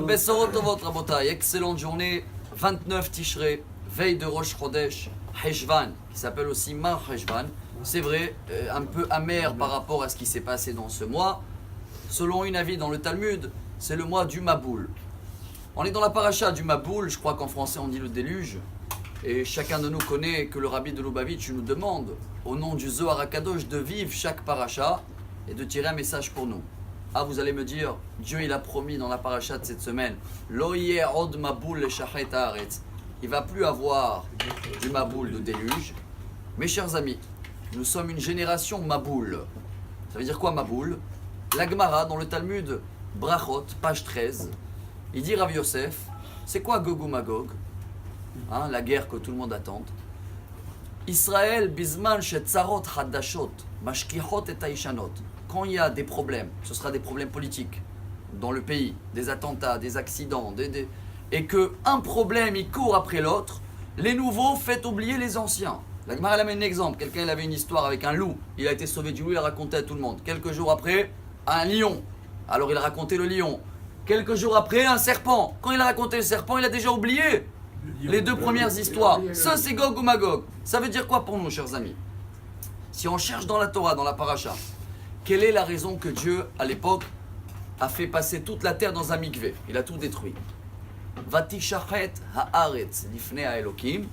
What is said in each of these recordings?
Bessorot Tovot Rabotai, excellente journée, 29 Tishrei, veille de Rosh Chodesh, Heshvan, qui s'appelle aussi Mar Heshvan. C'est vrai, un peu amer par rapport à ce qui s'est passé dans ce mois. Selon une avis dans le Talmud, c'est le mois du Maboul. On est dans la paracha du Maboul, je crois qu'en français on dit le déluge. Et chacun de nous connaît que le rabbi de Lubavitch nous demande, au nom du Zohar HaKadosh, de vivre chaque paracha et de tirer un message pour nous. Ah, vous allez me dire, Dieu il a promis dans la paracha de cette semaine, Lo yeh od maboul leshachet haaretz. Il ne va plus avoir du Maboul, de déluge. Mes chers amis, nous sommes une génération Maboul. Ça veut dire quoi Maboul? La Gemara dans le Talmud, Brachot, page 13, il dit Rav Yosef, c'est quoi Gog ou Magog? La guerre que tout le monde attend. Israël, Bisman, Shetzarot, Haddashot, Mashkichot et Taishanot. Quand il y a des problèmes, ce sera des problèmes politiques dans le pays, des attentats, des accidents, et qu'un problème il court après l'autre, les nouveaux font oublier les anciens. La Gemara amène un exemple. Quelqu'un il avait une histoire avec un loup, il a été sauvé du loup, il a raconté à tout le monde. Quelques jours après, un lion. Alors il a raconté le lion. Quelques jours après, un serpent. Quand il a raconté le serpent, il a déjà oublié les deux premières histoires. Ça, c'est Gog ou Magog. Ça veut dire quoi pour nous, chers amis? Si on cherche dans la Torah, dans la paracha, quelle est la raison que Dieu, à l'époque, a fait passer toute la terre dans un mikvé? Il a tout détruit. Vatishachet haaretz lifnei haelokim,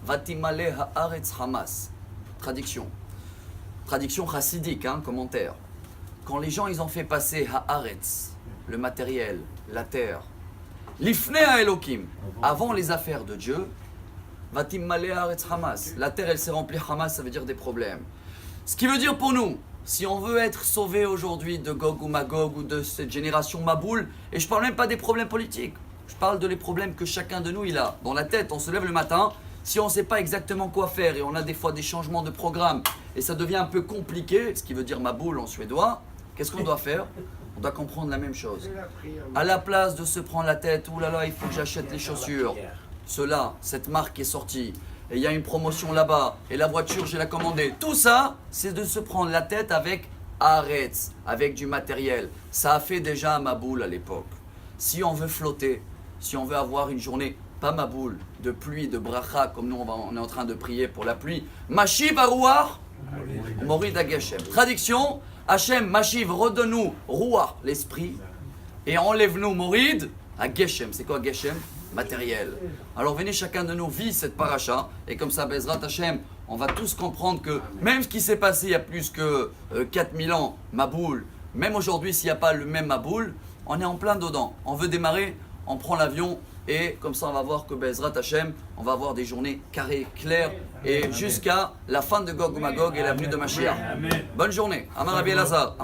vatimale haaretz hamas. Traduction chassidique, commentaire. Quand les gens, ils ont fait passer haaretz, le matériel, la terre, lifnei haelokim, avant les affaires de Dieu, vatimale haaretz hamas. La terre, elle s'est remplie hamas, ça veut dire des problèmes. Ce qui veut dire pour nous, si on veut être sauvé aujourd'hui de Gog ou Magog ou de cette génération Maboul, et je ne parle même pas des problèmes politiques, je parle de les problèmes que chacun de nous il a dans la tête. On se lève le matin, si on ne sait pas exactement quoi faire et on a des fois des changements de programme et ça devient un peu compliqué, ce qui veut dire Maboul en suédois, qu'est-ce qu'on doit faire? On doit comprendre la même chose. À la place de se prendre la tête, ouh là là, il faut que j'achète les chaussures, cette marque est sortie. Et il y a une promotion là-bas, et la voiture, je l'ai commandée. Tout ça, c'est de se prendre la tête avec Haaretz, avec du matériel. Ça a fait déjà un Maboul à l'époque. Si on veut flotter, si on veut avoir une journée, pas Maboul, de pluie, de bracha, comme nous on est en train de prier pour la pluie, Mashiv Arouar, Morid Ageshem. Traduction, Hachem, Mashiv, redonne-nous Rouar, l'esprit, et enlève-nous Morid Ageshem. C'est quoi Geshem? Matériel. Alors venez chacun de nous vit cette paracha et comme ça Bezrat Hashem on va tous comprendre que même ce qui s'est passé il y a plus que 4000 ans Maboul, même aujourd'hui s'il n'y a pas le même Maboul, on est en plein dedans. On veut démarrer, on prend l'avion et comme ça on va voir que Bezrat Hashem on va avoir des journées carrées, claires et jusqu'à la fin de Gog ou Magog et l'avenue de Mashiach. Bonne journée. Amar Rabbi Elazar.